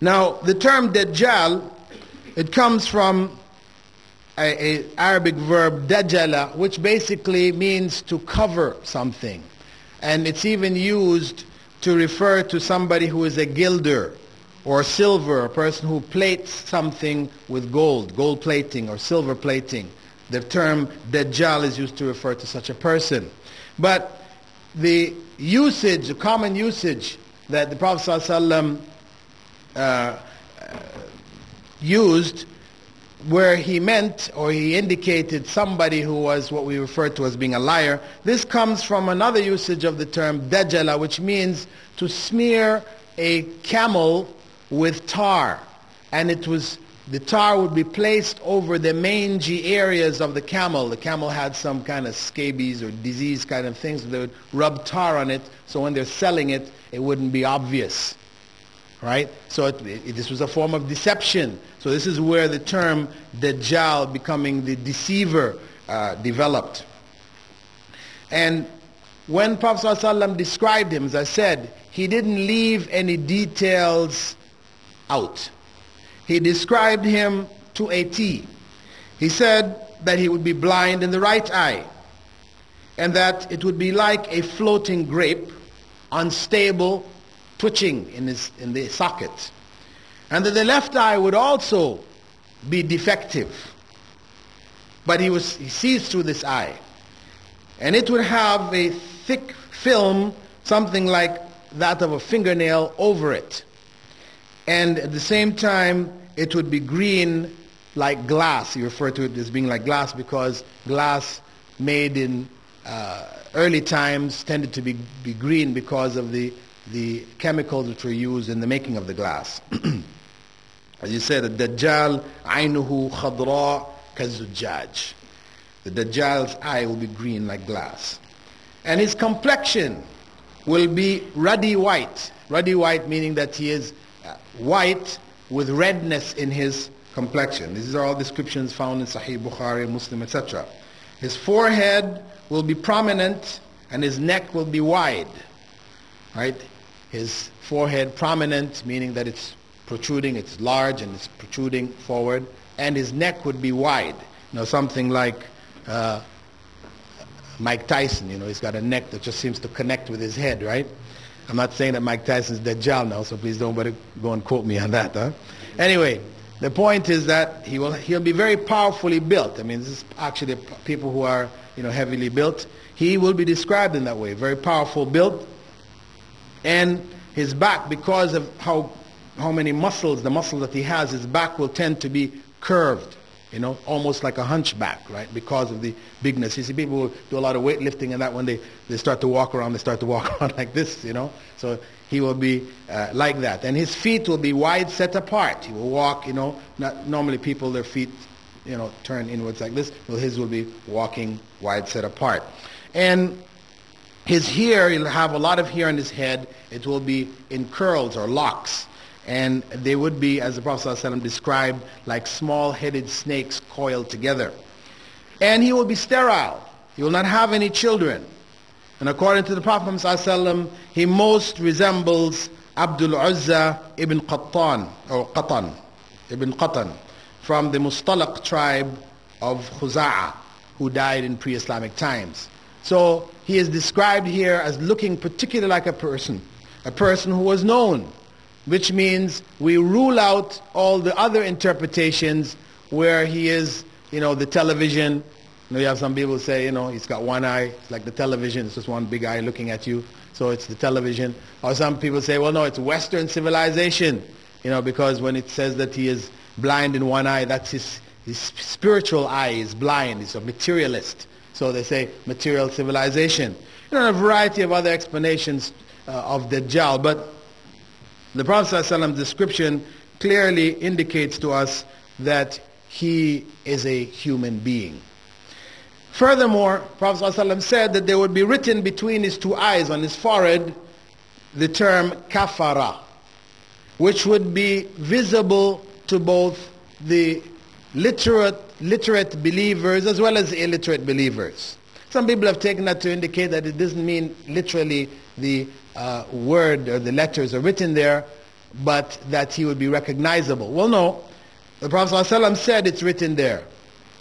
Now, the term Dajjal, it comes from a Arabic verb dajjala, which basically means to cover something. And it's even used to refer to somebody who is a gilder or silver, a person who plates something with gold, gold plating or silver plating. The term Dajjal is used to refer to such a person. But the usage, the common usage that the Prophet ﷺ used, where he meant or he indicated somebody who was what we refer to as being a liar, this comes from another usage of the term dajjala, which means to smear a camel with tar. And the tar would be placed over the mangy areas of the camel. The camel had some kind of scabies or disease kind of things. They would rub tar on it, so when they're selling it, it wouldn't be obvious. Right? So this was a form of deception. So this is where the term Dajjal, becoming the deceiver, developed. And when Prophet ﷺ described him, as I said, he didn't leave any details out. He described him to a T. He said that he would be blind in the right eye, and that it would be like a floating grape, unstable, twitching in the socket, and that the left eye would also be defective, but he sees through this eye, and it would have a thick film, something like that of a fingernail, over it, and at the same time it would be green like glass. He referred to it as being like glass because glass made in early times tended to be green because of the chemicals which were used in the making of the glass. As you said, the Dajjal عينه خضراء كالزجاج. The Dajjal's eye will be green like glass. And his complexion will be ruddy white. Ruddy white meaning that he is white with redness in his complexion. These are all descriptions found in Sahih Bukhari, Muslim, etc. His forehead will be prominent and his neck will be wide. Right? His forehead prominent, meaning that it's protruding, it's large and it's protruding forward, and his neck would be wide. Something like Mike Tyson, he's got a neck that just seems to connect with his head, right? I'm not saying that Mike Tyson's Dajjal now, so please don't go and quote me on that. Huh? Anyway, the point is that he'll be very powerfully built. I mean, this is actually people who are heavily built. He will be described in that way, very powerful built. And his back, because of how many muscles, the muscle that he has, his back will tend to be curved, almost like a hunchback, right? Because of the bigness. You see people who do a lot of weightlifting and that when they start to walk around, they start to walk around like this, So he will be like that. And his feet will be wide set apart. He will walk, not normally people, their feet, turn inwards like this. Well, his will be walking wide set apart. And his hair, he'll have a lot of hair on his head. It will be in curls or locks. And they would be, as the Prophet ﷺ described, like small-headed snakes coiled together. And he will be sterile. He will not have any children. And according to the Prophet ﷺ, he most resembles Abdul Uzza ibn Qattan, or Qatan, ibn Qatan, from the Mustalaq tribe of Khuza'a, who died in pre-Islamic times. So he is described here as looking particularly like a person who was known, which means we rule out all the other interpretations where he is, the television. You have some people say, he's got one eye, it's like the television, it's just one big eye looking at you, so it's the television. Or some people say, well, no, it's Western civilization, because when it says that he is blind in one eye, that's his spiritual eye is blind, he's a materialist. So they say material civilization. A variety of other explanations of Dajjal. But the Prophet ﷺ's description clearly indicates to us that he is a human being. Furthermore, Prophet ﷺ said that there would be written between his two eyes on his forehead the term kafara, which would be visible to both the literate believers as well as illiterate believers. Some people have taken that to indicate that it doesn't mean literally the word or the letters are written there, but that he would be recognizable. Well, no. The Prophet ﷺ said it's written there.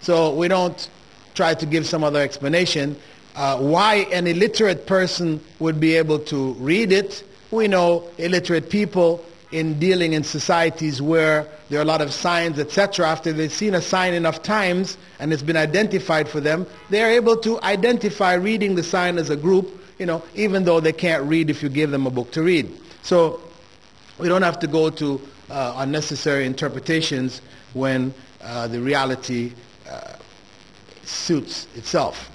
So we don't try to give some other explanation. Why an illiterate person would be able to read it. We know illiterate people in dealing in societies where there are a lot of signs, etc. After they've seen a sign enough times and it's been identified for them, they're able to identify reading the sign as a group, even though they can't read if you give them a book to read. So we don't have to go to unnecessary interpretations when the reality suits itself.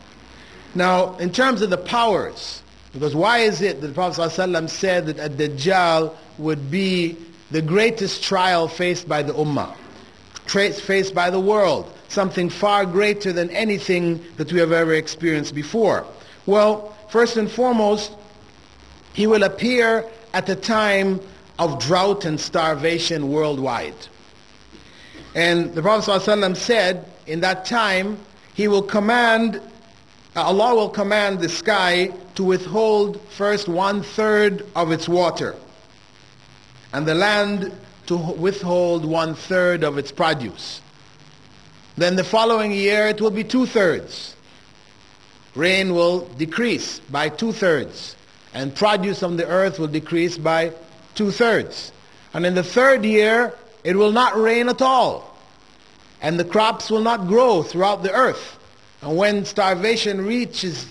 Now, in terms of the powers, because why is it that the Prophet ﷺ said that Dajjal would be the greatest trial faced by the Ummah, faced by the world, something far greater than anything that we have ever experienced before? Well, first and foremost, he will appear at a time of drought and starvation worldwide. And the Prophet ﷺ said in that time, Allah will command the sky to withhold first 1/3 of its water, and the land to withhold 1/3 of its produce. Then the following year it will be 2/3. Rain will decrease by 2/3, and produce on the earth will decrease by 2/3. And in the third year it will not rain at all, and the crops will not grow throughout the earth. And when starvation reaches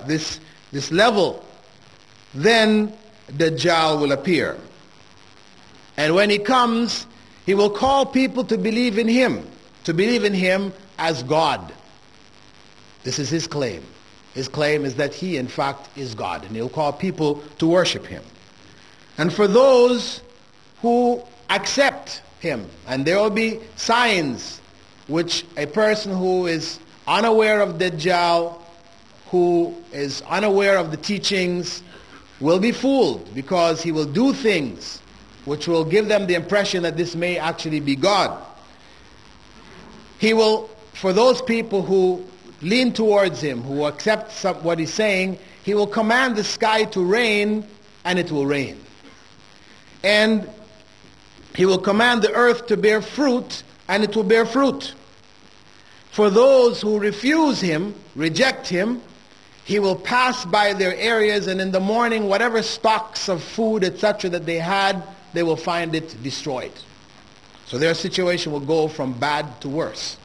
this level, then Dajjal will appear. And when he comes, he will call people to believe in him as God. This is his claim. His claim is that he, in fact, is God, and he'll call people to worship him. And for those who accept him, and there will be signs which a person who is unaware of Dajjal, who is unaware of the teachings, will be fooled, because he will do things which will give them the impression that this may actually be God. He will, for those people who lean towards him, who accept what he's saying, he will command the sky to rain, and it will rain. And he will command the earth to bear fruit, and it will bear fruit. For those who refuse him, reject him, he will pass by their areas, and in the morning, whatever stocks of food, etc. that they had, they will find it destroyed. So their situation will go from bad to worse.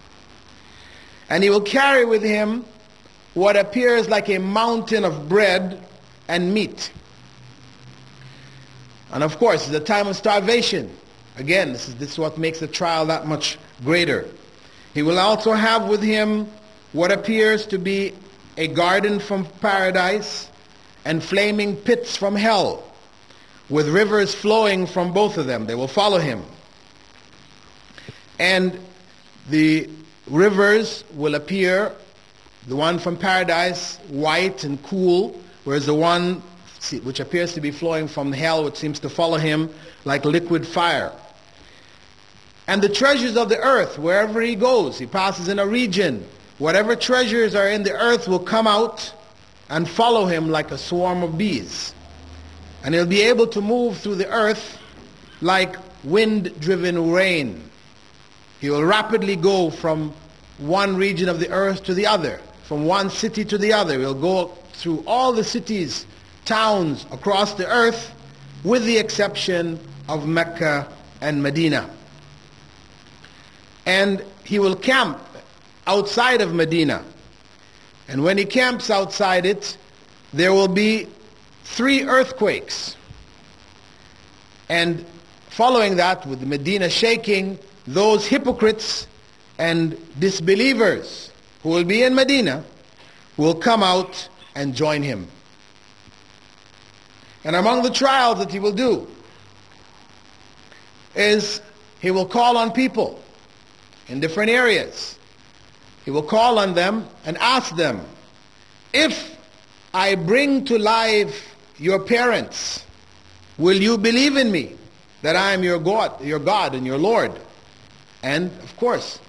And he will carry with him what appears like a mountain of bread and meat. And of course, it's a time of starvation. Again, this is what makes the trial that much greater. He will also have with him what appears to be a garden from paradise and flaming pits from hell, with rivers flowing from both of them. They will follow him. And the rivers will appear, the one from paradise, white and cool, whereas the one which appears to be flowing from hell, which seems to follow him, like liquid fire. And the treasures of the earth, wherever he goes, he passes in a region, whatever treasures are in the earth will come out and follow him like a swarm of bees. And he'll be able to move through the earth like wind-driven rain. He will rapidly go from one region of the earth to the other, from one city to the other. He'll go through all the cities, towns across the earth, with the exception of Mecca and Medina. And he will camp outside of Medina. And when he camps outside it, there will be 3 earthquakes. And following that, with Medina shaking, those hypocrites and disbelievers who will be in Medina will come out and join him. And among the trials that he will do is he will call on people in different areas. He will call on them and ask them, if I bring to life your parents, will you believe in me that I am your God and your Lord? And of course,